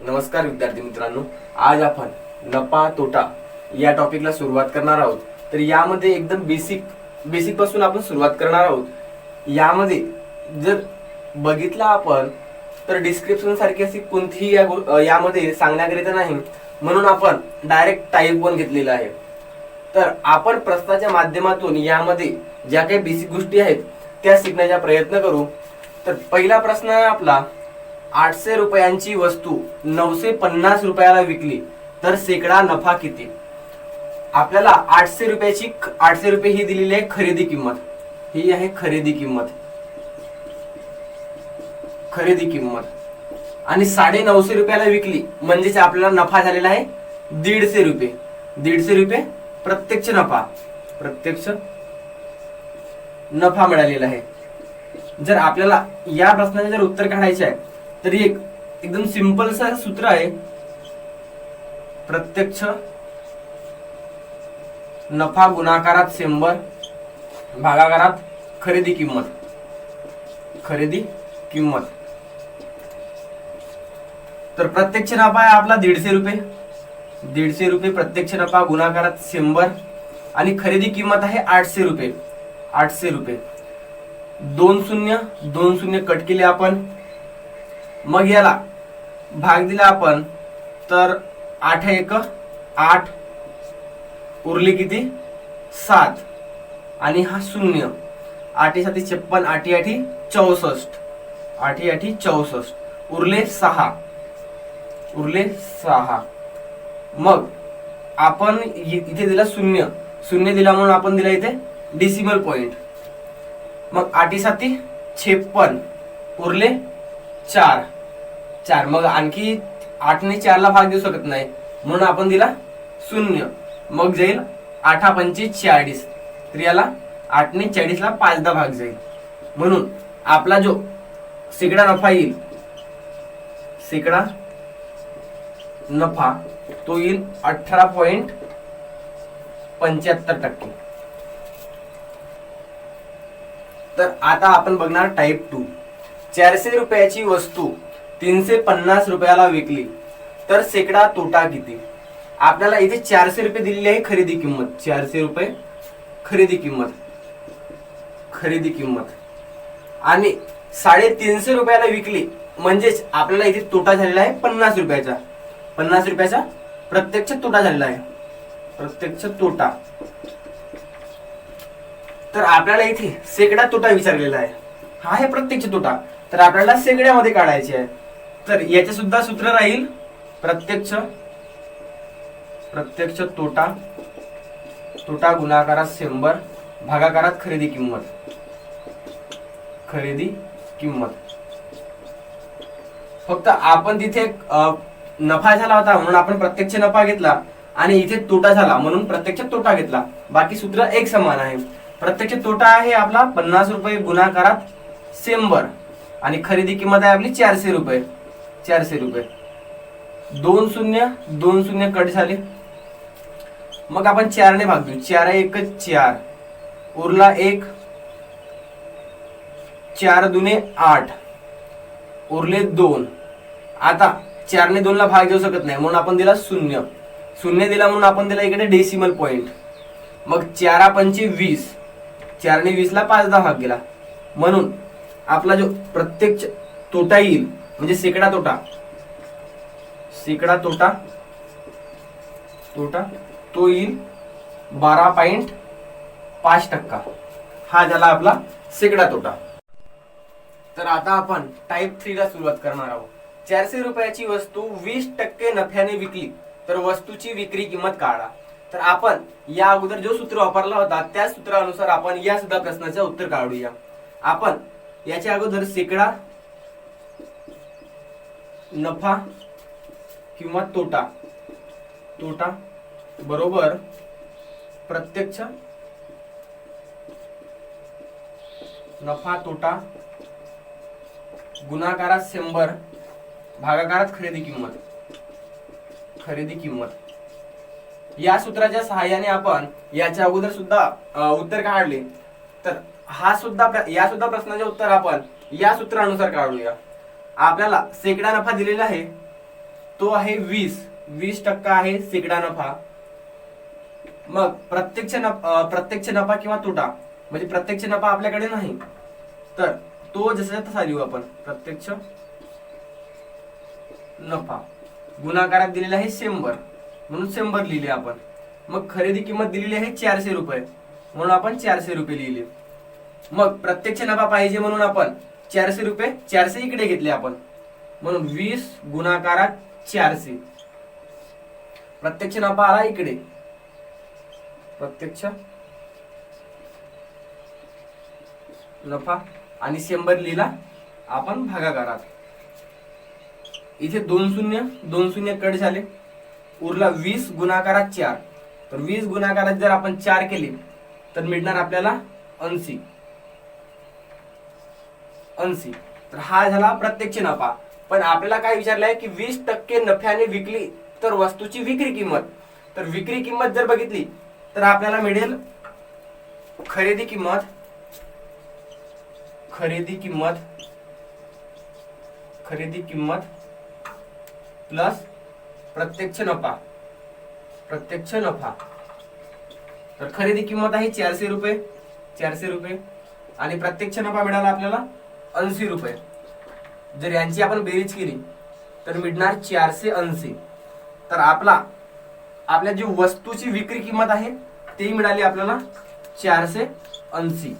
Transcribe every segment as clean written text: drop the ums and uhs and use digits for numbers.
नमस्कार विद्यार्थी मित्रांनो, आज आपण नफा तोटा या टॉपिकला सुरुवात करणार आहोत. तर यामध्ये एकदम बेसिक पासून आपण सुरुवात करणार आहोत. यामध्ये जर बघितला आपण तर डिस्क्रिप्शन सारखी अशी कोणतीही यामध्ये सांगण्याकरिता नाही, म्हणून आपण डायरेक्ट टाईप 1 घेतलेला आहे. तर आपण प्रश्नाच्या माध्यमातून यामध्ये ज्या काही बेसिक गोष्टी आहेत त्या शिकण्याचा प्रयत्न करू. तर पहिला प्रश्न आहे आपला, 800 रुपयांची वस्तू 950 रुपयाला विकली तर शेकडा नफा किती? आपल्याला 800 रुपये ही दिलेली आहे खरेदी किंमत. ही आहे खरेदी किंमत आणि 950 रुपयाला विकली म्हणजेच आपल्याला नफा झालेला आहे 150 रुपये. 150 रुपये प्रत्यक्ष नफा मिळालेला आहे. जर आपल्याला या प्रश्नाचे जर उत्तर काढायचे आहे तर एकदम सिंपल सा सूत्र आहे, प्रत्यक्ष नफा गुणाकारात 100 भागाकारात खरेदी किंमत. तर प्रत्यक्ष नफा आहे आपला 150 रुपये. 150 रुपये प्रत्यक्ष नफा गुणाकारात 100 आणि खरेदी किंमत आहे 800 रुपये. 800 रुपये. 2 शून्य कट केले आपण. मग याला भाग दिला आपण तर 8 1 8 उरले किती 7 आणि हा 0. 8 7 56 8 8 64 8 8 64 उरले 6. मग आपण इथे दिला 0 दिला म्हणून आपण दिला इथे डेसिमल पॉइंट. मग 8 7 56 उरले 4. मग आणखी 8 ने 4 ला भाग देऊ शकत नाही म्हणून आपण दिला 0. मग जाईल 8 5 40. तर याला 8 ने 40 ला 5दा भाग जाईल म्हणून आपला जो शेकडा नफा येईल, शेकडा नफा तो येईल 18.75%. तर आता आपण बघणार टाइप 2. 400 रुपयाची वस्तू 350 रुपयाला विकली तर शेकडा तोटा किती? आपल्याला इथे 400 रुपये दिलेली आहे खरेदी किंमत. 400 रुपये खरेदी किंमत आणि 350 रुपयाला विकली म्हणजेच आपल्याला इथे तोटा झालेला आहे 50 रुपयाचा. 50 रुपयाचा प्रत्यक्ष तोटा झालेला आहे. तर आपल्याला इथे शेकडा तोटा विचारलेला आहे. हा आहे प्रत्यक्ष तोटा. तर आपल्याला शेकड्यामध्ये काढायचे आहे. तर याचे सुद्धा सूत्र राहील प्रत्यक्ष तोटा गुणाकारात 100 भागाकारात खरेदी किंमत. फक्त आपण तिथे नफा झाला होता म्हणून आपण प्रत्यक्ष नफा घेतला आणि इथे तोटा झाला म्हणून प्रत्यक्ष तोटा घेतला. बाकी सूत्र एक समान आहे. प्रत्यक्ष तोटा आहे आपला 50 रुपये गुणाकारात 100 आणि खरेदी किंमत आहे आपली 400 रुपये. 2 शून्य कट झाले. मग आपण 4 ने भाग देऊ. 4 1 4 उरला 1. 4 2 8 उरले 2. आता 4 ने 2 ला भाग देऊ शकत नाही म्हणून आपण दिला 0 दिला म्हणून आपण दिला इकडे डेसिमल पॉइंट. मग 4 5 20. 4 ने 20 ला 5दा भाग गेला म्हणून आपला जो प्रत्यक्ष तोटा येईल म्हणजे शेकडा तोटा तो येईल 12.5%. हा झाला आपला शेकडा तोटा. तर आता आपण टाइप 3 ला सुरुवात करणार आहोत. 400 रुपयाची वस्तू 20% नफ्याने विकली तर वस्तूची विक्री किंमत काढा. तर आपण या अगोदर जो सूत्र वापरला होता त्या सूत्रानुसार आपण या सुद्धा प्रश्नाचे उत्तर काढूया. आपण याच्या अगोदर शेकडा नफा किंवा तोटा बरोबर प्रत्यक्ष नफा तोटा गुणाकारात 100 भागाकारात खरेदी किंमत या सूत्राच्या सहाय्याने आपण याच्या अगोदर सुद्धा उत्तर काढले. तर या सुद्धा प्रश्नाचे उत्तर आपण या सूत्रानुसार काढूया. आपल्याला शेकडा नफा दिलेला आहे तो आहे 20% आहे शेकडा नफा. मग प्रत्यक्ष नफा किंवा तोटा, म्हणजे प्रत्यक्ष नफा आपल्याकडे नाही, तर तो जसा तसा लिहू आपण. प्रत्यक्ष नफा गुणाकारात दिलेला आहे 100 म्हणून 100 लिहिले आपण. मग खरेदी किंमत दिलेली आहे 400 रुपये म्हणून आपण 400 रुपये लिहिले. मग प्रत्यक्ष नफा पाहिजे म्हणून आपण 400 रुपये 400 इकडे घेतले आपण, म्हणून 20 गुणाकारात 400. प्रत्यक्ष नफा आला इकडे, प्रत्यक्ष नफा, आणि 100 लिहिला आपण भागाकारात. इथे 2 शून्य कट झाले, उरला 20 गुणाकारात 4. तर 20 गुणाकारात जर आपण 4 केले तर मिळणार आपल्याला 80. तर हा झाला प्रत्यक्ष नफा. पण आपल्याला काय विचारलंय की 20% नफ्याने विकली तर वस्तूची विक्री किंमत. तर विक्री किंमत जर बघितली तर आपल्याला मिळेल खरेदी किंमत प्लस प्रत्यक्ष नफा. तर खरेदी किंमत आहे 400 रुपये आणि प्रत्यक्ष नफा मिळाला आपल्याला 80 रुपये. जर यांची आपण बेरीज केली तर मिळणार 480. तर आपल्या जी वस्तूची विक्री किंमत आहे ती मिळाली आपल्याला 480.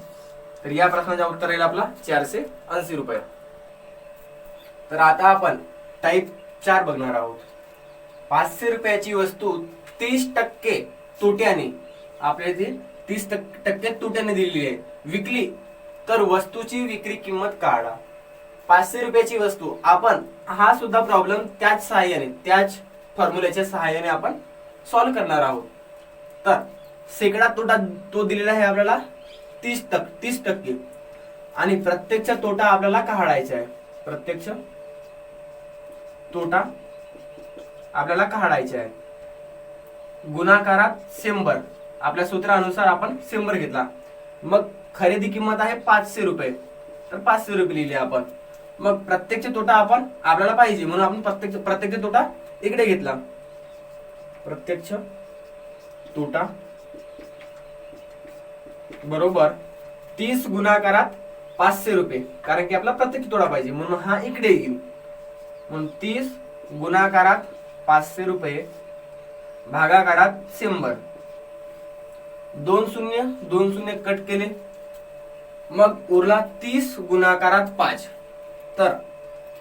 तर या प्रश्नाचा उत्तर येईल आपला 480 रुपये. तर आता आपण टाईप 4 बघणार आहोत. 500 रुपयाची वस्तू 30% तोट्याने, आपल्या इथे 30% तोट्याने दिलेली आहे, विकली तर वस्तूची विक्री किंमत काढा. 500 रुपयाची वस्तू आपण हा सुद्धा प्रॉब्लेम त्याच फॉर्म्युल्याच्या सहाय्याने आपण सॉल्व्ह करणार आहोत. तर शेकडा तोटा तो दिलेला आहे आपल्याला 30% आणि प्रत्यक्ष तोटा आपल्याला काढायचा आहे. प्रत्यक्ष तोटा आपल्याला काढायचा आहे. गुणाकारात 100, आपल्या सूत्रानुसार आपण 100 घेतला. मग खरेदी किंमत आहे 500 रुपये, तर 500 रुपये लिहिले आपण. मग प्रत्यक्ष तोटा आपल्याला पाहिजे म्हणून आपण प्रत्यक्ष तोटा इकडे घेतला. प्रत्यक्ष तोटा बरोबर 30 गुणाकारात 500 रुपये, कारण की आपला प्रत्यक्ष तोटा पाहिजे म्हणून हा इकडे येईल. म्हणून 30 गुणाकारात 500 रुपये भागाकारात 100. 2 शून्य कट केले, मग उरला 30 गुणाकारात 5. तर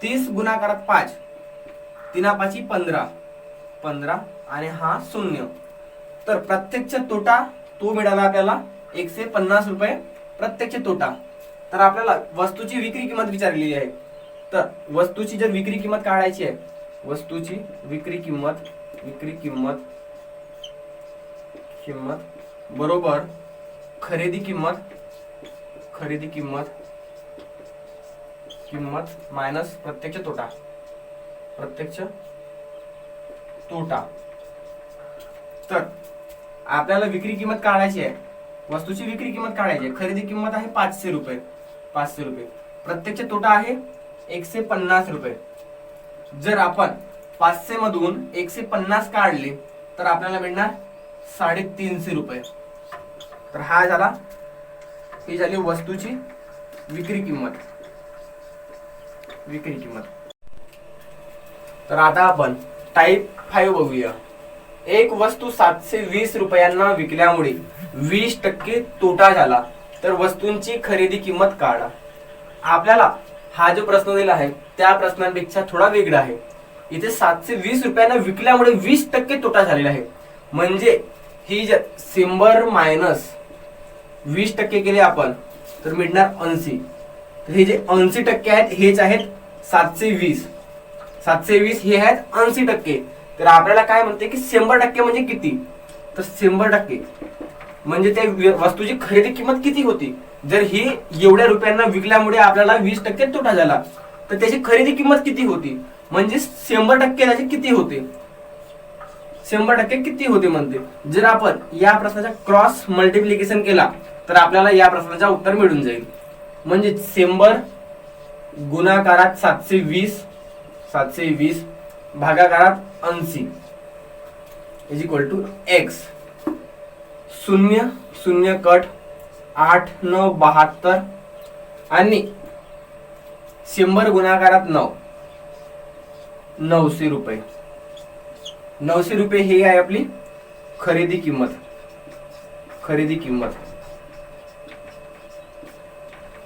30 गुणाकारात 5, 3 15 आणि हा 0. तर प्रत्यक्ष तोटा तो मिळाला आपल्याला 150 रुपये प्रत्यक्ष तोटा. तर आपल्याला वस्तूची विक्री किंमत विचारलेली आहे. तर वस्तूची जर विक्री किंमत काढायची आहे, वस्तूची विक्री किंमत बरोबर खरेदी किंमत मायनस प्रत्यक्ष तोटा. तर आपल्याला विक्री किंमत काढायची आहे, वस्तूची विक्री किंमत काढायची आहे. खरेदी किंमत आहे 500 रुपये, प्रत्यक्ष तोटा आहे 150 रुपये. जर आपण 500 मधून 150 काढले तर आपल्याला मिळणार 350 रुपये. तर ही झाली वस्तूची विक्री किंमत. तर आता आपण टाईप 5 बघूया. एक वस्तू 720 रुपयांना विकल्यामुळे 20% तोटा झाला, तर वस्तूंची खरेदी किंमत काढा. आपल्याला हा जो प्रश्न दिला आहे त्या प्रश्नांपेक्षा थोडा वेगळा आहे. इथे 720 रुपयांना विकल्यामुळे 20% तोटा झालेला आहे. म्हणजे ही जर 100 मायनस 20% केले आपण तर मिळणार 80. तर हे जे 80% आहेत हेच आहेत 720 हे आहेत 80%. तर आपल्याला काय म्हणते की 100% म्हणजे किती, तर 100% म्हणजे त्या वस्तूची खरेदी किंमत किती होती. जर ही एवढ्या रुपयांना विकल्यामुळे आपल्याला 20% तोटा झाला तर त्याची खरेदी किंमत किती होती, म्हणजे 100% त्याचे किती होते, 100% किती होते म्हणते. जर आपण या प्रश्नाचा क्रॉस मल्टिप्लिकेशन केला तर आपल्याला या प्रश्नाचा उत्तर मिळून जाईल. म्हणजे 100 गुणाकारात 720 भागाकारात 80 is equal to x. 0 0 cut, 8 9 72 आणि 100 गुणाकारात 9 900 रुपये. 900 रुपये ही आहे आपली खरेदी किंमत. खरेदी किंमत.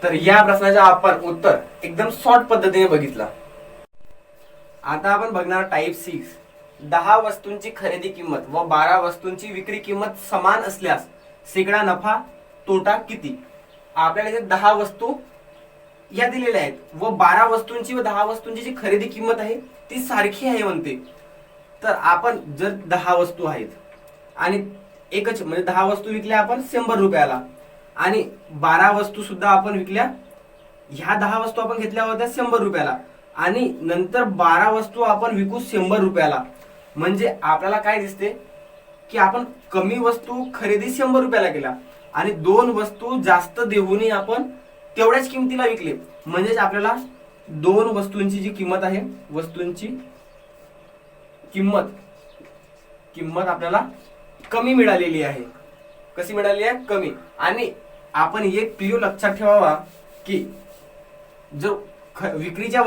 तर या प्रश्नाचं आपण उत्तर एकदम शॉर्ट पद्धतीने बघितला. आता आपण बघणार टाइप 6. 10 वस्तूंची खरेदी किंमत व 12 वस्तूंची विक्री किंमत समान असल्यास शेकडा नफा तोटा किती. आपल्याला इथे 10 वस्तू या दिलेल्या आहेत व 12 वस्तूंची व 10 वस्तूंची जी खरेदी किंमत आहे ती सारखी आहे म्हणते. तर आपण जर 10 वस्तू आहेत आणि एकच म्हणजे 10 वस्तू विकल्या आपण 100 रुपयाला आणि 12 वस्तू सुद्धा आपण विकल्या, ह्या 10 वस्तू आपण घेतल्या होत्या 100 रुपयाला आणि नंतर 12 वस्तू आपण विकू 100 रुपयाला, म्हणजे आपल्याला काय दिसते की आपण कमी वस्तू खरेदी 100 रुपयाला केला आणि 2 वस्तू जास्त देऊनही आपण तेवढ्याच किमतीला विकले. म्हणजेच आपल्याला 2 वस्तूंची जी किंमत आहे, वस्तूंची किंमत आपल्याला कमी मिळालेली आहे. कशी मिळाली आहे? कमी. आणि आपण एक क्लिअर लक्षात ठेवावा की जो विक्रीच्या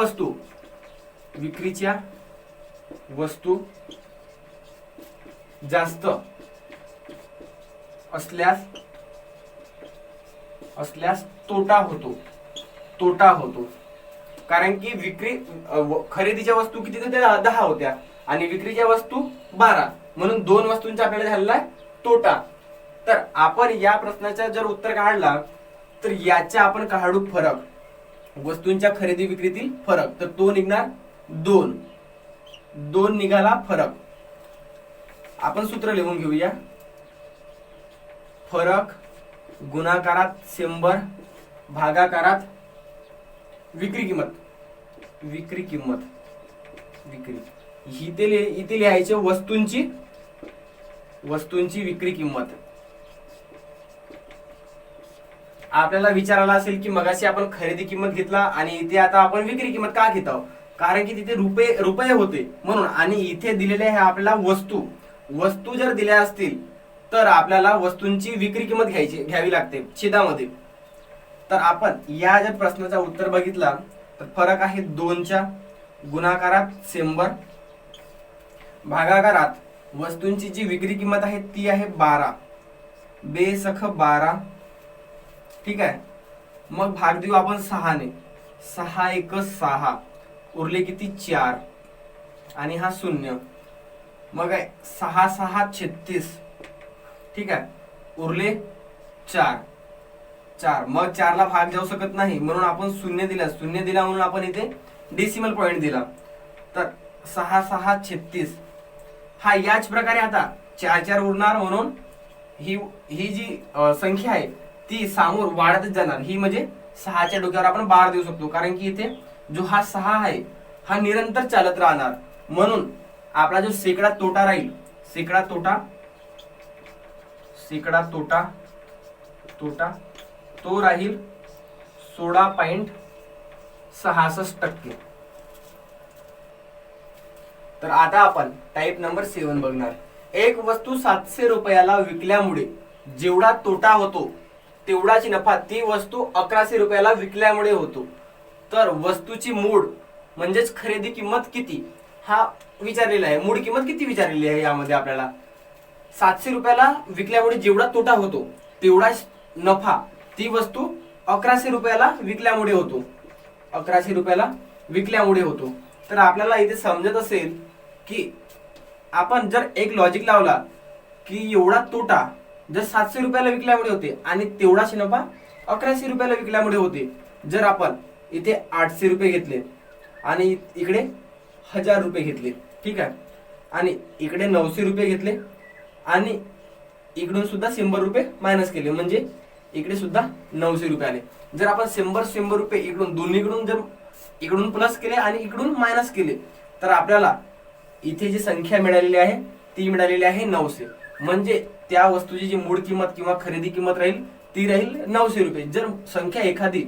वस्तू जास्त असल्यास तोटा होतो. कारण की खरेदीच्या वस्तू किती होत्या? 10 होत्या आणि विक्रीच्या वस्तू 12, म्हणून 2 वस्तूंचा आपल्याला झालेला आहे तोटा. तर आपण या प्रश्नाचा जर उत्तर काढला तर याच्या आपण काढू फरक, वस्तूंच्या खरेदी विक्रीतील फरक. तर तो निघणार 2 निघाला फरक. आपण सूत्र लिहून घेऊया. फरक गुणाकारात 100 भागाकारात विक्री किंमत. इथे लिहायचे वस्तूंची विक्री किंमत. आपल्याला विचारायला असेल की मगाशी आपण खरेदी किंमत घेतला आणि इथे आता आपण विक्री किंमत का घेत आहोत? कारण की तिथे रुपये होते म्हणून, आणि इथे दिलेले आहे आपल्याला वस्तू जर दिल्या असतील तर आपल्याला वस्तूंची विक्री किंमत घ्यावी लागते छेदामध्ये. तर आपण या जर प्रश्नाचा उत्तर बघितला तर फरक आहे 2च्या गुणाकारात 100 भागाकारात वस्तूंची जी विक्री किंमत आहे ती आहे 12 बेसख 12. ठीक आहे. मग भाग देऊ आपण 6 ने. 6 1 6 उरले किती? 4 आणि हा 0. मग 6 6 36. ठीक आहे. उरले 4. मग 4 ला भाग जाऊ शकत नाही म्हणून आपण 0 दिला म्हणून आपण इथे डेसिमल पॉइंट दिला. तर 6 6 36 हा याच प्रकारे आता 4 उरणार, म्हणून ही जी संख्या आहे ती समोर वाढतच जाणार. ही म्हणजे 6च्या डोक्यावर आपण बार देऊ शकतो, कारण की इथे जो हा 6 आहे हा निरंतर चालत राहणार. म्हणून आपला जो शेकडा तोटा राहील, शेकडा तोटा तो राहील 16.66%. तर आता आपण टाइप नंबर 7 बघणार. एक वस्तू 700 रुपयाला विकल्यामुळे जेवढा तोटा होतो तेवढाच नफा ती वस्तू 1100 रुपयाला विकल्यामुळे होतो. तर वस्तूची मूळ म्हणजेच खरेदी किंमत किती हा विचारलेला आहे. मूळ किंमत किती विचारलेली आहे यामध्ये आपल्याला. 700 रुपयाला विकल्यामुळे जेवढा तोटा होतो तेवढाच नफा ती वस्तू 1100 रुपयाला विकल्यामुळे होतो. 1100 रुपयाला विकल्यामुळे होतो. तर आपल्याला इथे समजत असेल की आपण जर एक लॉजिक लावला की एवढा तोटा जर 700 रुपयाला विकल्यामुळे होते आणि तेवढाच नफा 1100 रुपयाला विकल्यामुळे होते. जर आपण इथे 800 रुपये घेतले आणि इकडे 1000 रुपये घेतले, ठीक आहे, आणि इकडे 900 रुपये घेतले आणि इकडून सुद्धा 100 रुपये मायनस केले, म्हणजे इकडे सुद्धा 900 रुपये आले. जर आपण 100 रुपये इकडून दोन्हीकडून जर इकडून प्लस केले आणि इकडून मायनस केले तर आपल्याला इथे जी संख्या मिळालेली आहे ती मिळालेली आहे 900. म्हणजे त्या वस्तूची जी मूळ किंमत किंवा खरेदी किंमत राहील ती राहील 900 रुपये. जर संख्या एखादी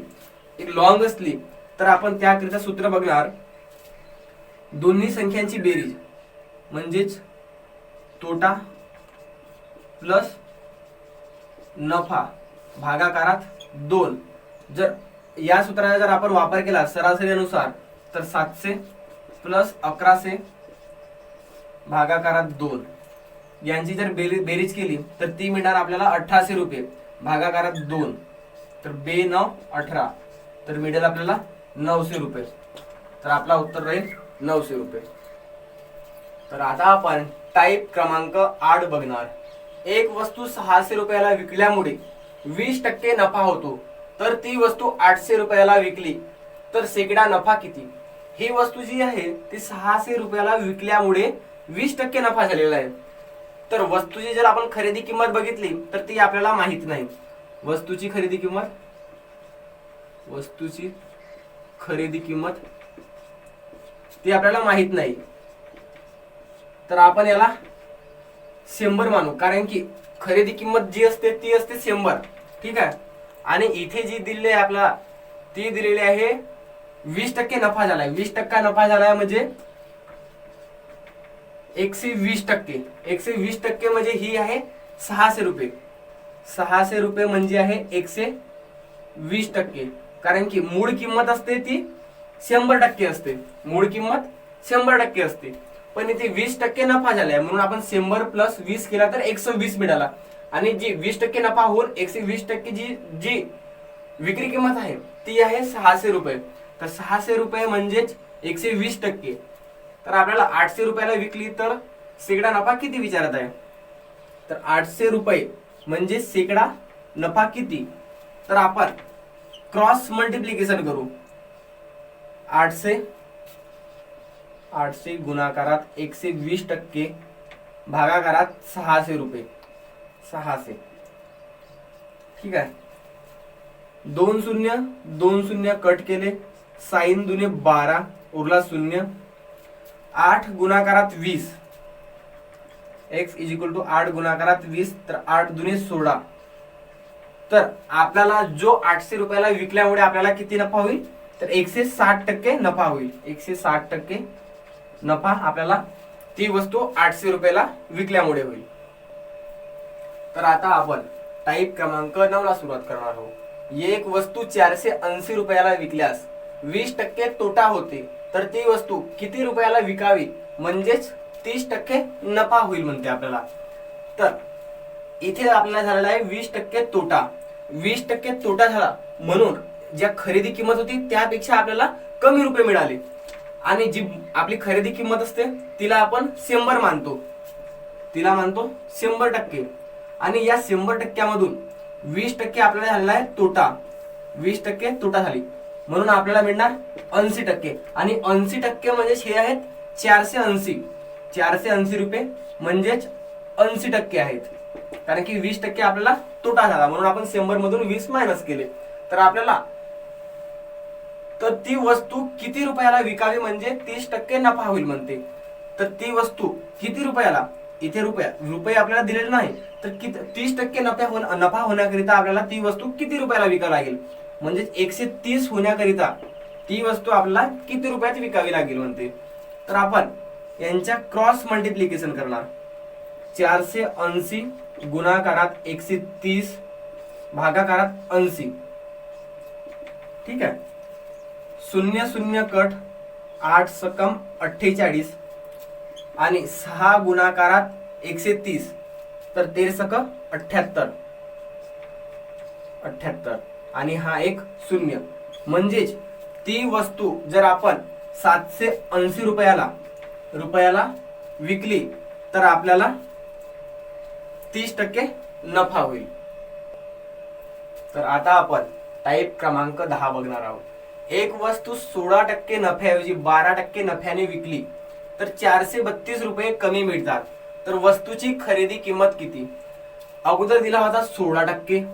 एक लॉंग असली तर आपण त्याकरिता सूत्र बघणार दोन्ही संख्यांची बेरीज म्हणजेच तोटा प्लस नफा भागाकारात 2. जर या सूत्राचा जर आपण वापर केला सरासरीनुसार तर 700 प्लस 1100 भागाकारात 2 यांची जर बेरीज केली तर ती मिळणार आपल्याला 1800 रुपये भागाकारात 2. तर 2 9 18 तर मिळेल आपल्याला 900 रुपये. तर आपला उत्तर राहील 900 रुपये. तर आता आपण टाईप क्रमांक 8 बघणार. एक वस्तू 600 रुपयाला विकल्यामुळे 20% नफा होतो. तर ती वस्तू 800 रुपयाला विकली तर शेकडा नफा किती? ही वस्तू जी आहे ती 600 रुपयाला विकल्यामुळे 20% नफा झालेला आहे. तर वस्तूची जर आपण खरेदी किंमत बघितली तर ती आपल्याला माहित नाही. वस्तूची खरेदी किंमत ती आपल्याला माहित नाही. तर आपण याला 100 मानू, कारण की खरेदी किंमत जी असते ती असते 100. ठीक आहे. आणि इथे जी दिलेली आहे आपल्याला ती दिलेली आहे 20% नफा झालाय. 20% नफा झालाय म्हणजे 120%. 120% म्हणजे ही आहे 600 रुपये. 600 रुपये म्हणजे आहे 120%. कारण की मूळ किंमत असते ती 100% असते. मूळ किंमत 100% असते. पण इथे 20% नफा झालाय म्हणून आपण 100 प्लस 20 केला तर 120 मिळाला. आणि जी 20% नफा होऊन 120% जी विक्री किंमत आहे ती आहे 600 रुपये. तर 600 रुपये म्हणजेच 120%. तर आपल्याला 800 रुपयाला विकली तर शेकडा नफा किती विचारत आहे. तर 800 रुपये म्हणजे शेकडा नफा किती. तर आपण क्रॉस मल्टिप्लिकेशन करू. 800 गुणाकारात 120% भागाकारात 600 रुपये. 600. ठीक आहे. 2 शून्य 2 शून्य कट केले. साइन दुने 12 उरला 0. 8 गुणाकारात 20 x इज इक्वल टू 8 गुणाकारात 20 तर 8 दुने 16. तर आपल्याला जो 800 रुपयाला विकल्यामुळे आपल्याला किती नफा होईल तर 160% नफा होईल. 160% नफा आपल्याला ती वस्तू 800 रुपयाला विकल्यामुळे होईल. तर आता आपण टाईप क्रमांक 9 ला सुरुवात करणार आहोत. एक वस्तू 480 रुपयाला विकल्यास 20% तोटा होते. तर ती वस्तू किती रुपयाला विकावी म्हणजेच 30% नफा होईल म्हणते आपल्याला. तर इथे आपल्याला झालेला आहे 20% तोटा. 20% तोटा झाला म्हणून ज्या खरेदी किंमत होती त्यापेक्षा आपल्याला कमी रुपये मिळाले. आणि जी आपली खरेदी किंमत असते तिला आपण 100 मानतो. 100%. आणि या 100% मधून 20% आपल्याला झालेला आहे तोटा. 20% तोटा झाली म्हणून आपल्याला मिळणार 80%. आणि 80% म्हणजे हे आहेत 480. 480 रुपये म्हणजेच 80% आहेत. कारण की 20% आपल्याला तोटा झाला म्हणून आपण 100 मधून 20 मायनस केले. तर आपल्याला तर ती वस्तू किती रुपयाला विकावी म्हणजे 30% नफा होईल म्हणते. तर ती वस्तू किती रुपयाला, इथे रुपये आपल्याला दिलेले नाही तर 30% नफा होण्याकरिता आपल्याला ती वस्तू किती रुपयाला विकावी लागेल म्हणजे 130 होण्याकरिता ती वस्तू आपल्याला किती रुपयात विकावी लागेल म्हणते. तर आपण यांच्या क्रॉस मल्टिप्लिकेशन करणार. 480 गुणाकारात 130 भागाकारात 80. ठीक आहे. 0 0 कट 8 सकम 48 आणि 6 गुणाकारात 130 तर 13 सक 78 आणि हा एक 0. म्हणजेच ती वस्तू जर आपण 780 रुपयाला विकली तर आपल्याला 30% नफा होईल. तर आता आपण टाईप क्रमांक 10 बघणार आहोत. एक वस्तू 16% नफ्याऐवजी 12% नफ्याने विकली तर 432 रुपये कमी मिळतात. तर वस्तूची खरेदी किंमत किती. अगोदर दिला होता 16%,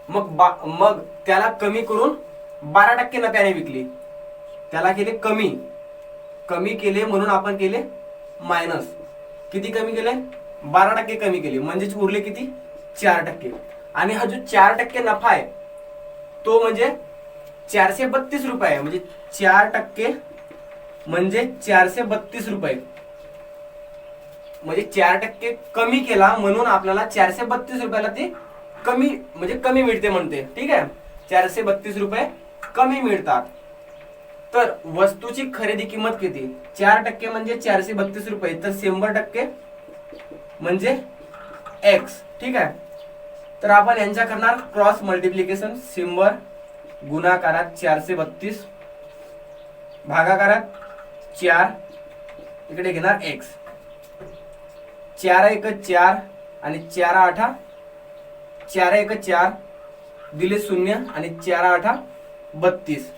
मग त्याला कमी करून 12% नफ्याने विकली. त्याला केले कमी केले म्हणून आपण केले मायनस. किती कमी केले 12% कमी केले म्हणजेच उरले किती 4%. आणि हा जो 4% नफा आहे तो म्हणजे 432 रुपये आहे. म्हणजे 4% म्हणजे 432 रुपये, म्हणजे 4% कमी केला म्हणून आपल्याला 432 रुपयाला ते कमी म्हणजे कमी मिळते म्हणते. ठीक आहे, 432 रुपये कमी मिळतात. तर वस्तूची खरेदी किंमत किती? 4% म्हणजे 432 रुपये, तर 100% म्हणजे एक्स. ठीक आहे, तर आपण यांच्या करणार क्रॉस मल्टिप्लिकेशन. 100 गुणाकारात 432 भागाकारात 4, इकडे घेणार एक्स. 4 1 4 आणि 4 8 4 1 4 दिले 0 आणि 4 8 32.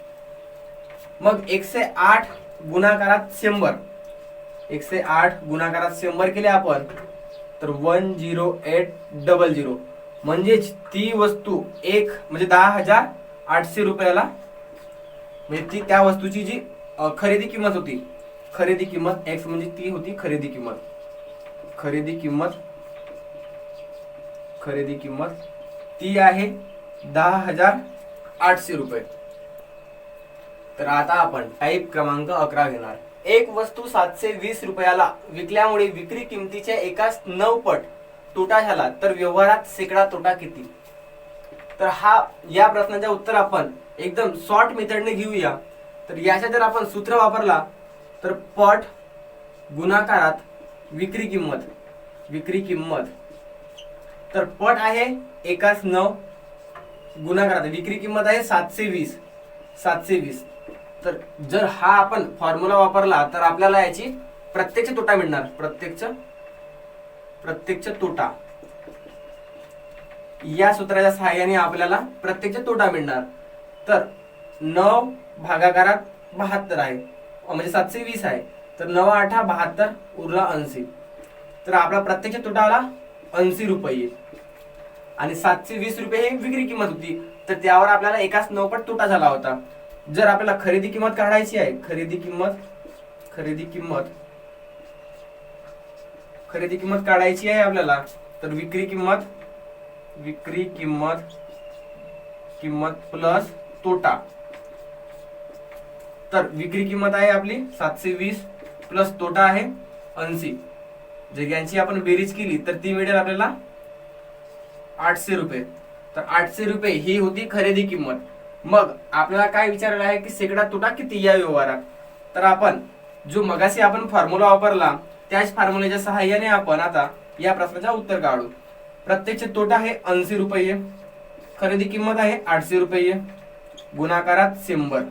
मग 108 गुणाकारात 100, 108 गुणाकारात 100 केले आपण तर 10800, म्हणजेच ती वस्तू एक म्हणजे 10,800 रुपयाला, म्हणजे ती त्या वस्तूची जी खरेदी किंमत होती, खरेदी किंमत एक्स म्हणजे ती होती खरेदी किंमत. खरेदी किंमत ती आहे 10,800 रुपये. तर आता आपण टाईप क्रमांक 11 घेणार. एक वस्तू 720 रुपयाला विकल्यामुळे विक्री किमतीच्या एकाच 9 पट तोटा झाला तर व्यवहारात शेकडा तोटा किती? तर या प्रश्नाचे उत्तर आपण एकदम शॉर्ट मेथडने घेऊया. तर याचा जर आपण सूत्र वापरला तर पट गुणाकारात विक्री किंमत, तर पट आहे एकाच 9 गुणाकारात विक्री किंमत आहे 720. तर जर हा आपण फॉर्म्युला वापरला तर आपल्याला याची प्रत्यक्ष तोटा मिळणार. प्रत्यक्ष तोटा या सूत्राच्या सहाय्याने आपल्याला प्रत्यक्ष तोटा मिळणार. तर 9 भागाकारात 72 आहे, म्हणजे 720 आहे, तर 9 8 72 उरला 80. तर आपला प्रत्यक्ष तोटा आला 80 रुपये आणि 720 रुपये ही विक्री किंमत होती, तर त्यावर आपल्याला एकाच 9 पट तोटा झाला होता. जर आपल्याला खरेदी किंमत काढायची आहे, खरेदी किंमत काढायची आहे आपल्याला, तर विक्री किंमत प्लस तोटा. तर विक्री किंमत आहे आपली 720 प्लस तोटा आहे 80. जर यांची आपण बेरीज केली तर ती मिळेल आपल्याला 800 रुपये. तर 800 रुपये ही होती खरेदी किंमत. मग आपल्याला काय विचारलं आहे की शेकडा तोटा किती या व्यवहारात? तर आपण जो मगाशी आपण फॉर्म्युला वापरला त्याच फॉर्म्युल्याच्या सहाय्याने आपण आता या प्रश्नाचा उत्तर काढू. प्रत्यक्ष तोटा आहे 80 रुपये, खरेदी किंमत आहे 800 रुपये, गुणाकारात 100.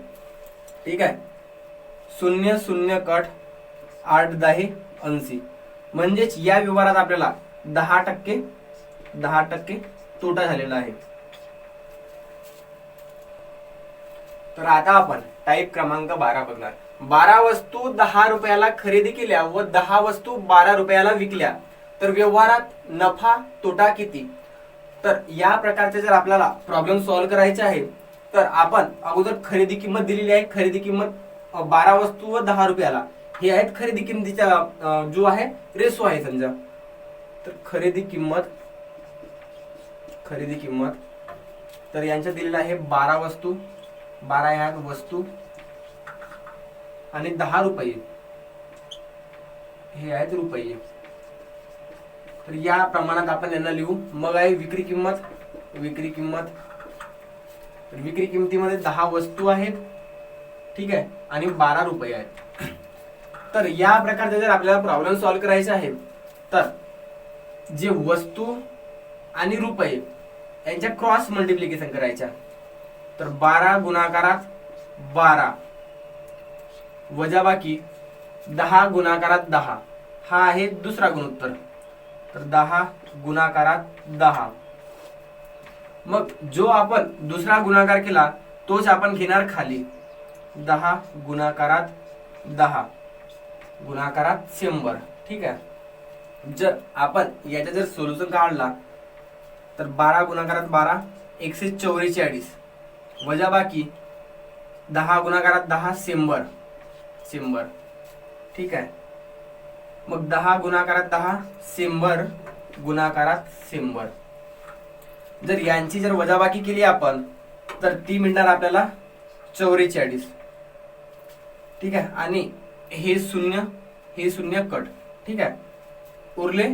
ठीक आहे, 0 0 कट 8 10 80, म्हणजेच या व्यवहारात आपल्याला 10% तोटा झालेला आहे. तर आता आपण टाईप क्रमांक 12 बघणार. 12 वस्तू 10 रुपयाला खरेदी केल्या व 10 वस्तू 12 रुपयाला विकल्या तर व्यवहारात नफा तोटा किती? तर या प्रकारचे जर आपल्याला प्रॉब्लेम सॉल्व्ह करायचे आहे तर आपण अगोदर खरेदी किंमत दिलेली आहे. खरेदी किंमत 12 वस्तू व 10 रुपयाला हे आहेत खरेदी किंमतीचा जो आहे रेशो आहे समजा. तर खरेदी किंमत तर यांच्या दिलेला आहे 12 वस्तू, 12 ह्या वस्तू आणि 10 रुपये हे आहेत रुपये. तर या प्रमाणात आपण यांना लिहू. मग आहे विक्री किंमत तर विक्री किंमतीमध्ये 10 वस्तू आहेत, ठीक आहे, आणि 12 रुपये आहेत. तर या प्रकारचे जर आपल्याला प्रॉब्लेम सॉल्व्ह करायचे आहे तर जे वस्तू आणि रुपये यांच्या क्रॉस मल्टिप्लिकेशन करायच्या. तर 12 गुणाकारात 12 वजाबाकी 10 गुणाकारात 10 हा आहे दुसरा गुणोत्तर. तर 10 गुणाकारात 10. मग जो आपण दुसरा गुणाकार केला तोच आपण घेणार खाली. 10 गुणाकारात 10 गुणाकारात 100. ठीक आहे, जर आपण याचा जर सोल्युशन काढला तर 12 गुणाकारात 12 144 वजाबाकी 10 गुणाकारात 10 100. ठीक आहे, मग 10 गुणाकारात 10 100 गुणाकारात 100. जर यांची जर वजाबाकी केली आपण तर ती मिळणार आपल्याला 44. ठीक आहे, आणि हे शून्य, हे शून्य कट. ठीक आहे, उरले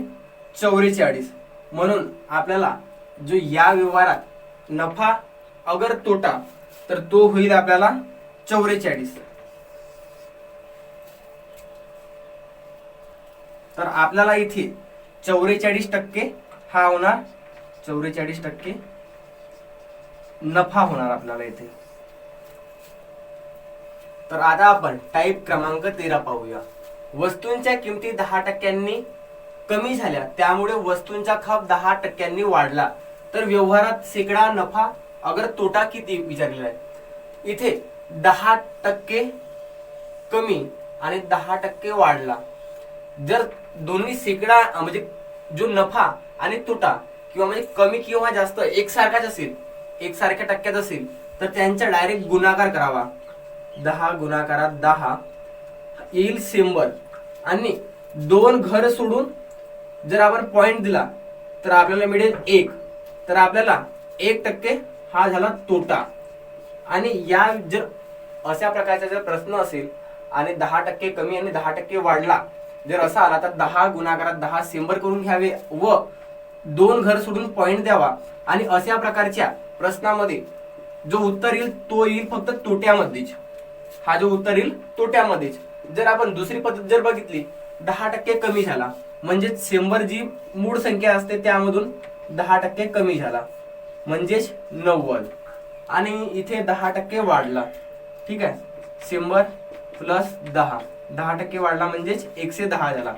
44. म्हणून आपल्याला जो या व्यवहारात नफा अगर तोटा तर तो होईल आपल्याला 44. तर आपल्याला इथे 44% हा होणार, 44% नफा होणार आपल्याला इथे. तर आता आपण टाईप क्रमांक 13 पाहूया. वस्तूंच्या किमती 10% कमी झाल्या, त्यामुळे वस्तूंचा खप 10% वाढला, तर व्यवहारात शेकडा नफा अगर तोटा किती विचारलेला आहे. इथे 10% कमी आणि 10% वाढला. जर दोन्ही शेकडा म्हणजे जो नफा आणि तोटा किंवा म्हणजे कमी किंवा जास्त एकसारखाच असेल, एकसारख्या टक्क्यात असेल, तर त्यांचा डायरेक्ट गुणाकार करावा. 10 गुणाकारात 10 येईल 100. आणि 2 घर सोडून जर आपण पॉइंट दिला तर आपल्याला मिळेल 1. तर आपल्याला 1% हा झाला तोटा. आणि या जर अशा प्रकारचा जर प्रश्न असेल आणि 10% कमी आणि 10% वाढला जर असा आला, तर 10 गुणाकारात 10 100 करून घ्यावे व 2 घर सोडून पॉइंट द्यावा. आणि अशा प्रकारच्या प्रश्नामध्ये जो उत्तर येईल तो येईल फक्त तोट्यामध्येच. हा जो उत्तर येईल तोट्यामध्येच. जर आपण दुसरी पद्धत जर बघितली, 10% कमी झाला म्हणजेच 100 जी मूळ संख्या असते त्यामधून 10% कमी झाला म्हणजेच 90. आणि इथे 10% वाढला. ठीक आहे, 100 प्लस 10, 10% वाढला म्हणजेच 110 झाला.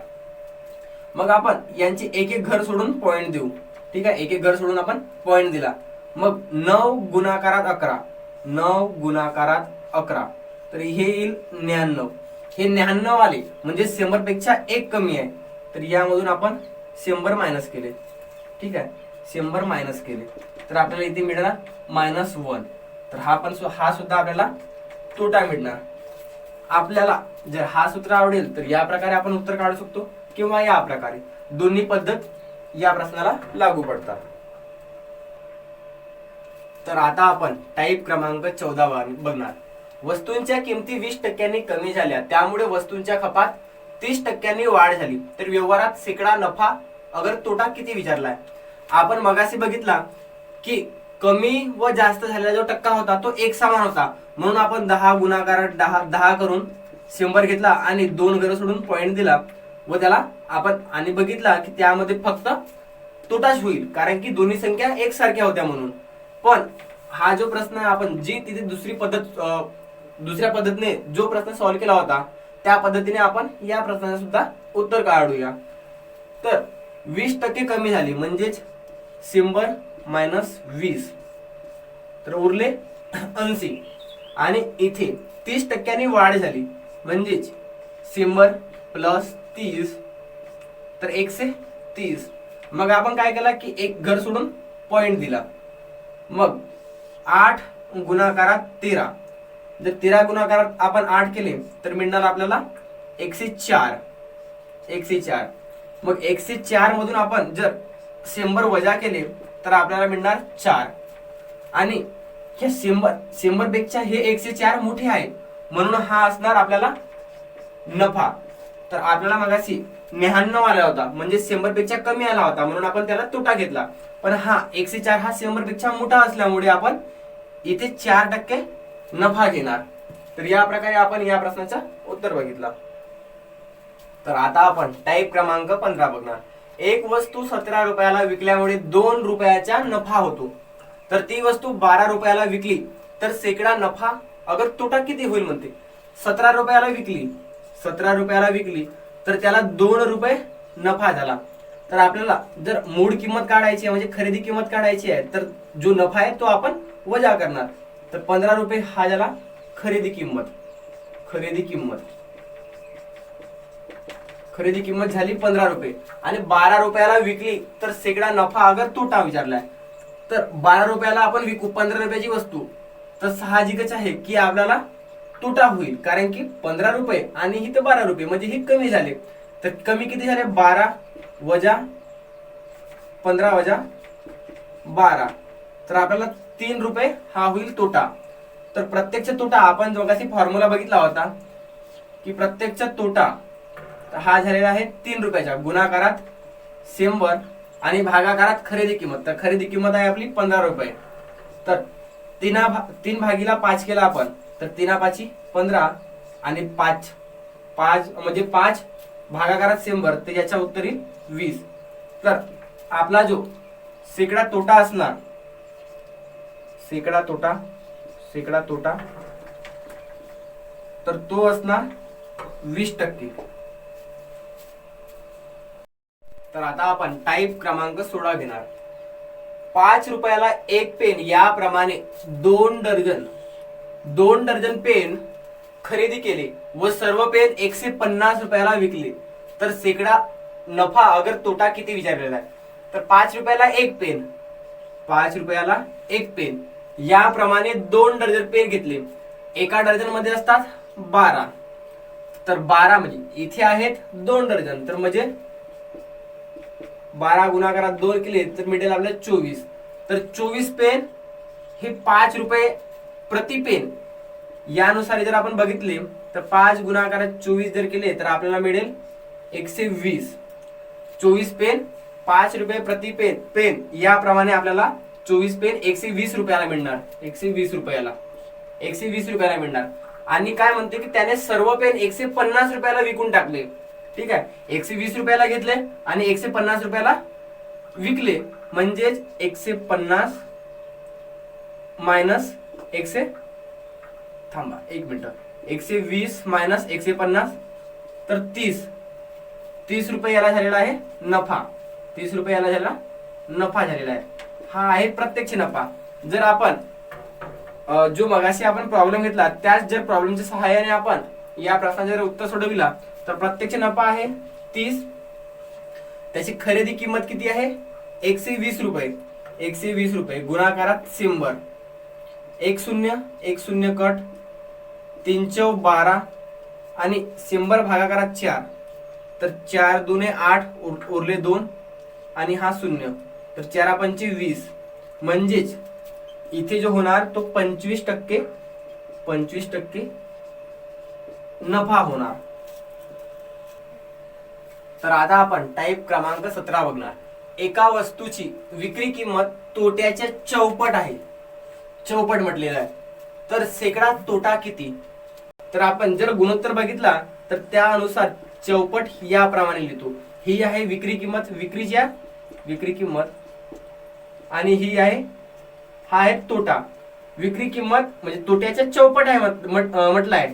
मग आपण यांची एक एक घर सोडून पॉइंट देऊ. ठीक आहे, एक एक घर सोडून आपण पॉइंट दिला. मग 9 गुणाकारात 11, 9 गुणाकारात 11, तर हे येईल 99. हे 99 आले म्हणजे 100 पेक्षा 1 कमी आहे, तर यामधून आपण 100 मायनस केले. ठीक आहे, 100 मायनस केले तर आपल्याला इथे मिळणार -1. तर हा सुद्धा आपल्याला तोटा मिळणार. आपल्याला जर हा सूत्र आवडेल तर या प्रकारे आपण उत्तर काढू शकतो किंवा या प्रकारे. दोन्ही पद्धत या प्रश्नाला लागू पडतात. तर आता आपण टाईप क्रमांक 14 बघणार. वस्तूंच्या किमती 20% कमी झाल्या, त्यामुळे वस्तूंच्या खपात 30% वाढ झाली, तर व्यवहारात शेकडा नफा अगर तोटा किती विचारलाय. आपण मगाशी बघितला की कमी व जास्त झालेला जो टक्का होता तो एक समान होता, म्हणून आपण 10 गुणाकारात 10 करून 100 घेतला आणि 2 घर सोडून पॉइंट दिला व त्याला आपण आणि बघितला की त्यामध्ये फक्त तोटाच होईल कारण की दोन्ही संख्या एकसारख्या होत्या म्हणून. पण हा जो प्रश्न आपण जी तिथे दुसऱ्या पद्धतीने जो प्रश्न सॉल्व्ह केला होता त्या पद्धतीने आपण या प्रश्नाचं सुद्धा उत्तर काढूया. तर 20% कमी झाली म्हणजेच 100 मायनस 20, तर उरले 80. आणि इथे 30% वाढ झाली म्हणजेच 100 प्लस 30, तर 130. मग आपण काय केला की एक घर सोडून पॉइंट दिला. मग 8 गुणाकारात 13, जर 13 गुणाकारात आपण 8 केले तर मिळणार आपल्याला 104. 104. मग 104 मधून आपण जर 100 वजा केले तर आपल्याला मिळणार 4. आणि हे 100 पेक्षा हे 104 मोठे आहे म्हणून हा असणार आपल्याला नफा. तर आपल्याला मगाशी 99 आला होता म्हणजे 100 पेक्षा कमी आला होता म्हणून आपण त्याला तोटा घेतला. पण हा 104 हा 100 पेक्षा मोठा असल्यामुळे आपण इथे 4% नफा घेणार. तर या प्रकारे आपण या प्रश्नाचं उत्तर बघितला. तर आता आपण टाईप क्रमांक 15 बघणार. एक वस्तू 17 रुपयाला विकल्यामुळे 2 रुपयाचा नफा होतो, तर ती वस्तू 12 रुपयाला विकली तर शेकडा नफा अगर तोटा किती होईल म्हणते. 17 रुपयाला विकली तर त्याला 2 रुपये नफा झाला. तर आपल्याला जर मूळ किंमत काढायची आहे म्हणजे खरेदी किंमत काढायची आहे तर जो नफा आहे तो आपण वजा करणार. तर 15 रुपये हा झाला खरेदी किंमत झाली 15 रुपये. आणि 12 रुपयाला विकली तर शेकडा नफा अगर तोटा विचारलाय. तर 12 रुपयाला आपण विकू 15 रुपयाची वस्तू, तर साहजिकच आहे की आपल्याला तोटा होईल कारण की 15 रुपये आणि ही तर 12 रुपये म्हणजे ही कमी झाले. तर कमी किती झाले 12 वजा 15 वजा 12, तर आपल्याला 3 रुपये हा होईल तोटा. तर प्रत्यक्ष तोटा आपण दोघांची फॉर्म्युला बघितला होता की प्रत्यक्षात तोटा, तर हा झालेला आहे 3 रुपयाचा, गुणाकारात 100 आणि भागाकारात खरेदी किंमत, तर खरेदी किंमत आहे आपली 15 रुपये. तर 3/5 केला आपण, तर 3×5 15 आणि 5 म्हणजे 5 भागाकारात 100, तर याच्या उत्तरी 20. तर आपला जो शेकडा तोटा असणार, शेकडा तोटा तर तो असणार 20%. तर आता आपण टाईप क्रमांक 16 घेणार. 5 रुपयाला एक पेन याप्रमाणे 2 डझन पेन खरेदी केले व सर्व पेन 150 रुपयाला विकले, तर शेकडा नफा अगर तोटा किती विचारलेला आहे. तर 5 रुपयाला एक पेन याप्रमाणे 2 डझन पेन घेतले, एका डझन मध्ये असतात 12, तर 12 म्हणजे इथे आहेत 2 डझन, तर म्हणजे 12 गुणाकारात 2 केले तर मिळेल आपल्याला 24. तर 24 पेन हे 5 रुपये प्रति पेन यानुसार जर आपण बघितले तर 5 गुणाकारात 24 जर केले तर आपल्याला मिळेल 120. 24 पेन 5 रुपये प्रति पेन याप्रमाणे आपल्याला 24 पेन 120 रुपयाला मिळणार. 120 रुपयाला मिळणार. आणि काय म्हणते की त्याने सर्व पेन 150 रुपयाला विकून टाकले. ठीक आहे, 120 रुपयाला घेतले आणि 150 रुपयाला विकले, म्हणजेच 150 मायनस 120 मायनस 150, तर 30 रुपये याला झालेला आहे नफा. 30 रुपये याला झालेला नफा झालेला आहे. हा आहे प्रत्यक्ष नफा. जर आपण जो मगाशी आपण प्रॉब्लेम घेतला त्याच जर प्रॉब्लेमच्या सहाय्याने आपण या प्रश्नाचे जर उत्तर सोडविला तर प्रत्यक्ष नफा आहे 30. त्याची खरेदी किंमत किती आहे 120 रुपये. 120 रुपये गुणाकारात 100, 1 0 कट, 3 चौ 12 आणि 100 भागाकारात 4, तर 4 दुने 8 उरले 2 आणि हा 0, तर 4 पंचे 20, म्हणजेच इथे जो होणार तो 25% नफा होणार. तर आता आपण टाईप क्रमांक 17 बघणार. एका वस्तूची विक्री किंमत तोट्याच्या चौपट आहे, चौपट म्हटलेलं आहे, तर शेकडा तोटा किती. तर आपण जर गुणोत्तर बघितला तर त्यानुसार चौपट याप्रमाणे लिहितो. ही आहे विक्री किंमत, विक्री किंमत, आणि ही आहे, हा आहे तोटा. विक्री किंमत म्हणजे तोट्याच्या चौपट आहे म्हटलं आहे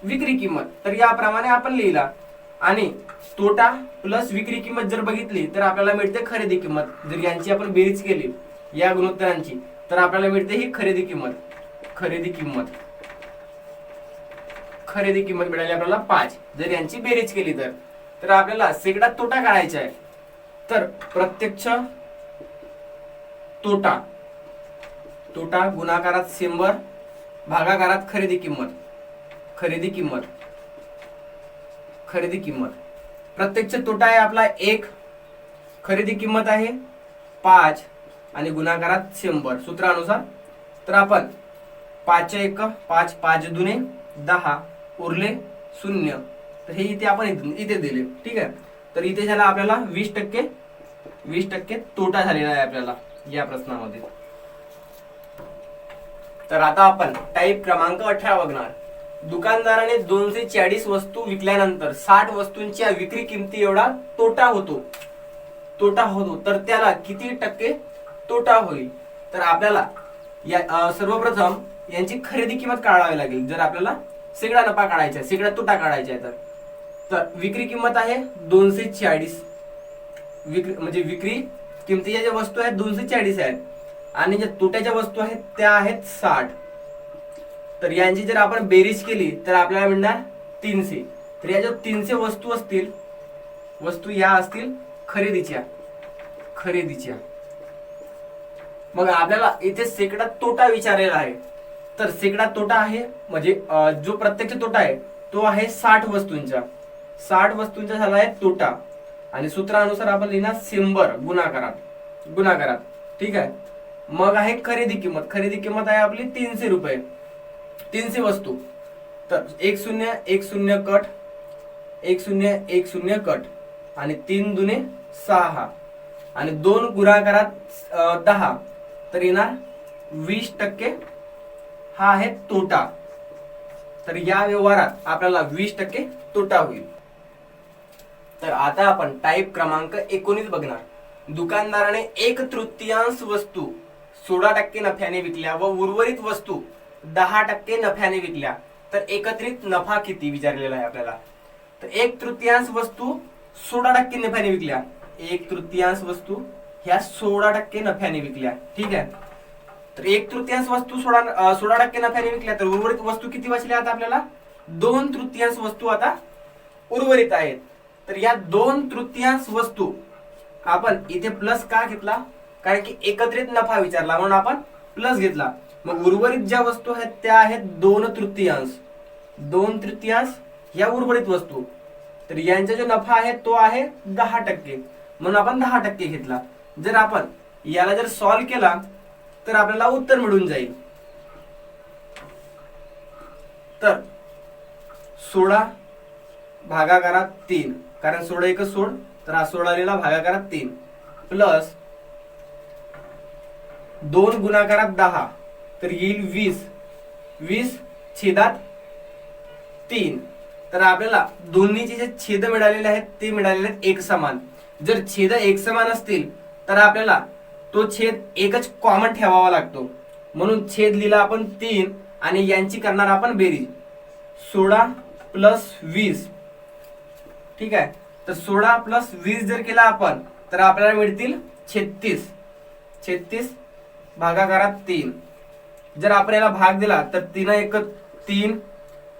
विक्री किंमत, तर याप्रमाणे आपण लिहिला. आणि तोटा प्लस विक्री किंमत जर बघितली तर आपल्याला मिळते खरेदी किंमत. जर यांची आपण बेरीज केली या गुणोत्तरांची तर आपल्याला मिळते ही खरेदी किंमत मिळाली आपल्याला 5. जर यांची बेरीज केली तर आपल्याला शेकडा तोटा काढायचा आहे. तर प्रत्यक्ष तोटा गुणाकारात 100 भागाकारात खरेदी किंमत. प्रत्यक्ष तोटा आहे आपला 1, खरेदी किंमत आहे 5 आणि गुणाकारात 100 सूत्रानुसार. तर आपण 5 1 5, 5 दुने 10 उरले 0, तर हे इथे आपण इथे दिले. ठीक आहे, तर इथे झाला आपल्याला 20% तोटा झालेला आहे आपल्याला या प्रश्नामध्ये. तर आता आपण टाईप क्रमांक 18 बघणार. दुकानदाराने 240 वस्तू विकल्यानंतर 60 वस्तूंच्या विक्री किमती एवढा तोटा होतो, तर त्याला किती टक्के तोटा होईल. तर आपल्याला सर्वप्रथम यांची खरेदी किंमत काढावी लागेल. जर आपल्याला शेकडा नफा काढायचा, शेकडा तोटा काढायचा आहे तर विक्री किंमत आहे 240. म्हणजे विक्री किमतीच्या ज्या वस्तू आहेत 240 आहेत आणि ज्या तोट्याच्या वस्तू आहेत त्या आहेत 60. तर यांची जर आपण बेरीज केली तर आपल्याला मिळणार 300. तर या ज्या 300 वस्तू असतील, वस्तू या असतील खरेदीच्या. मग आपल्याला इथे शेकडा तोटा विचारलेला आहे. तर शेकडा तोटा आहे म्हणजे जो प्रत्यक्ष तोटा आहे तो आहे 60 वस्तूंचा. 60 वस्तूंचा झाला आहे तोटा आणि सूत्रानुसार आपण लिहिणार 100 गुणाकारात. ठीक आहे, मग आहे खरेदी किंमत आहे आपली 300 रुपये. 300 वस्तू, तर 1 0 कट एक शून्य कट आणि 3 दुने 6 आणि 2 गुणाकारात 10 तर येणार 20%. हा आहे तोटा. तर या व्यवहारात आपल्याला 20% तोटा होईल. तर आता आपण टाईप क्रमांक 19 बघणार. दुकानदाराने 1/3 वस्तू 16% नफ्याने विकल्या व उर्वरित वस्तू 10% नफ्याने विकल्या तर एकत्रित नफा किती विचारलेला आहे आपल्याला. तर 1/3 वस्तू 16% नफ्याने विकल्या. 1/3 वस्तू ह्या 16% नफ्याने विकल्या. ठीक आहे. तर 1/3 वस्तू 16% नफ्याने विकल्या तर उर्वरित वस्तू किती वाचल्या आता आपल्याला. 2/3 वस्तू आता उर्वरित आहेत. तर या 2/3 वस्तू आपण इथे प्लस का घेतला, कारण की एकत्रित नफा विचारला म्हणून आपण प्लस घेतला. मग उर्वरित ज्या वस्तू आहेत त्या आहेत 2/3. 2/3 या उर्वरित वस्तू. तर यांचा जो नफा आहे तो आहे 10% म्हणून आपण 10% घेतला. जर आपण याला जर सॉल्व्ह केला तर आपल्याला उत्तर मिळून जाईल. तर 16 भागाकारात 3 कारण 16 एक 16 तर हा 16 लिहिला भागाकारात 3 प्लस 2 गुणाकारात 10 तर येईल 20. 20 छेदात 3 तर आपल्याला दोन्हीचे जे छेद मिळालेले आहेत ते मिळालेले आहेत एक समान. जर छेद एक समान असतील तर आपल्याला तो छेद एकच कॉमन ठेवावा लागतो. म्हणून छेद लिहिला आपण 3 आणि यांची करणार आपण बेरीज. 16 प्लस 20. ठीक आहे. तर 16 प्लस 20 जर केला आपण तर आपल्याला मिळतील 36. 36 भागाकारात 3. जर आपण याला भाग दिला तर 3 एक 3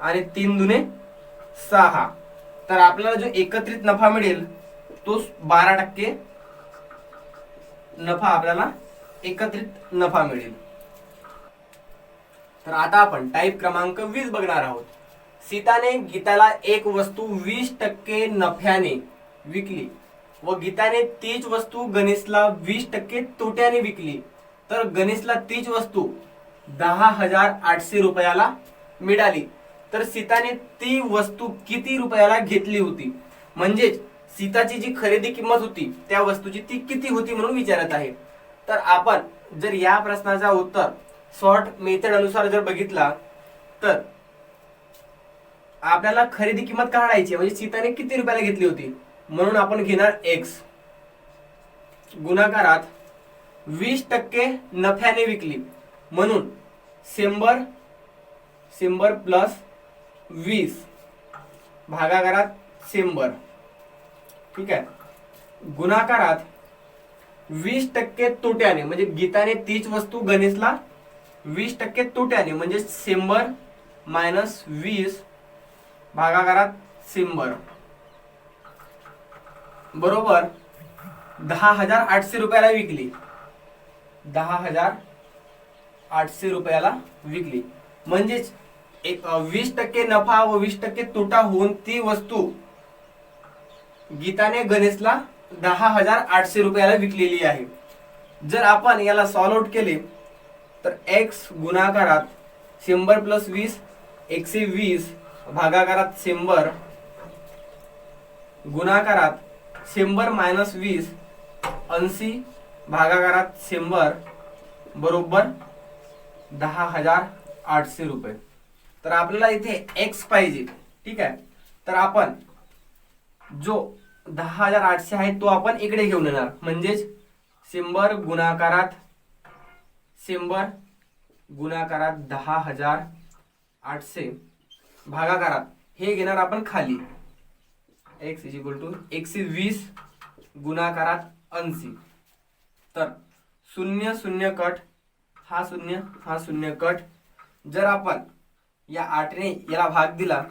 आणि 3 दुने 6 तर आपल्याला जो एकत्रित नफा मिळेल तो 12% नफा आपल्याला एकत्रित नफा मिळेल. तर आता आपण टाईप क्रमांक 20 बघणार आहोत. सीताने गीताला एक वस्तू 20% नफ्याने विकली व गीताने तीच वस्तू गणेशला 20% तोट्याने विकली तर गणेशला तीच वस्तू 10,800 रुपयाला मिळाली. तर सीताने ती वस्तू किती रुपयाला घेतली होती. म्हणजेच सीताची जी खरेदी किंमत होती त्या वस्तूची ती किती होती म्हणून विचारत आहे. तर आपण जर या प्रश्नाचा उत्तर सॉर्ट मेथड अनुसार जर बघितला तर आपल्याला खरेदी किंमत काढायची म्हणजे सीताने किती रुपयाला घेतली होती म्हणून आपण घेणार x गुणाकारात 20% नफ्याने विकली म्हणून 100 प्लस 20 भागाकारात 100. ठीक आहे. गुणाकारात 20% तोट्याने म्हणजे गीताने तीच वस्तू गणेशला 20% तोट्याने म्हणजे 100 मायनस 20 भागाकारात 100 बरोबर 10,800 रुपयाला विकली. 10,800 रुपयाला विकली म्हणजेच 20% नफा व 20% तोटा होऊन ती वस्तू गीताने गणेशला 10,800 रुपयाला विकलेली आहे. जर आपण याला सॉल्व आउट केले तर x गुणाकारात 100 प्लस 20 120 भागाकारात 100 गुणाकारात 100 मायनस 20 80 भागाकारात 100 बरोबर 10,800 रुपये. तर आपल्याला इथे x पाहिजे. ठीक आहे. तर आपण जो 10,800 आहे तो आपण इकडे घेऊन येणार म्हणजेच 100 गुणाकारात 10,800 भागाकारात हे घेणार आपण खाली x इक्वल टू 120 गुणाकारात 80. तर 0 0 कट हा 0 कट. जर आपण या 8 ने याला भाग दिला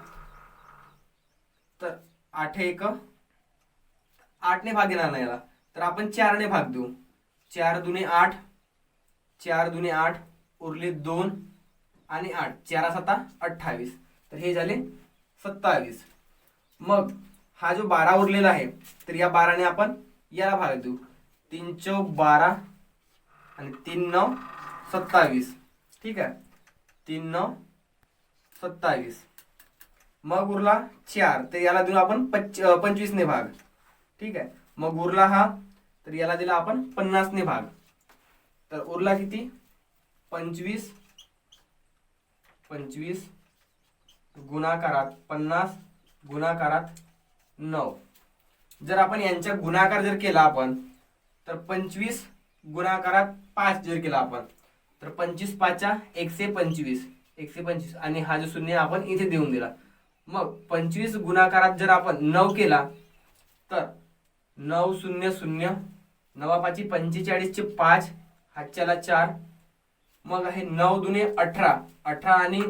तर 8 एक 8 ने भाग येणार नाही याला तर आपण 4 ने भाग देऊ. 4 दुने 8 4 दुने 8 उरले 2 आणि 8 4 7 28 तर हे झाले 27. मग हा जो 12 उरलेला आहे तर या 12 ने आपण याला भाग देऊ. 3 चौक 12 आणि 3 9 27. ठीक आहे. 3 9 27 मग उरला 4, तर याला देऊ आपण 25 ने भाग. ठीक आहे. मग उरला हा, तर याला दिला आपण 50 ने भाग. तर उरला किती? 25 गुणाकारात 50 गुणाकारात 9. जर आपण यांच्या गुणाकार जर केला आपण, तर 25 गुणाकारात 5 जर केला आपण, तर 25 पाचा 125 आणि हा जो शून्य आपण इथे देऊन दिला. मग 25 गुणाकारात जर आपण 9 केला, तर 9 0 0, 9 पाची 45 चे 5, हातच्याला 4. मग आहे 9 दुने 18, 18 आणि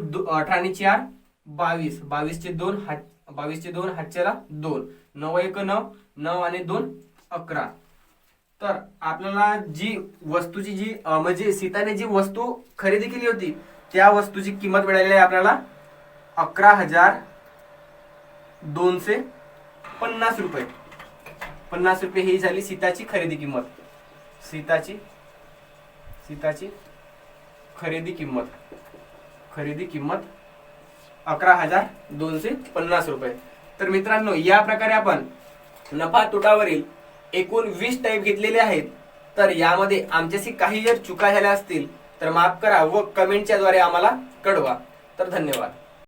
4 22, 22 चे 2 हातच्याला 2, 9 1 9, 9 आणि 2 11. तर आपल्याला जी वस्तूची जी म्हणजे सीताने जी वस्तू खरेदी केली होती, त्या वस्तूची किंमत मिळालेली आहे आपल्याला 11,250 रुपये. 50 रुपये ही झाली सीताची खरेदी किंमत. सीताची खरेदी किंमत 11,250 रुपये. तर मित्रांनो, या प्रकारे आपण नफा तोटावरील एकूण 20 टाईप घेतलेले आहेत. तर यामध्ये आमच्याशी काही जर चुका झाल्या असतील तर माफ करा व कमेंटच्या द्वारे आम्हाला कळवा. तर धन्यवाद.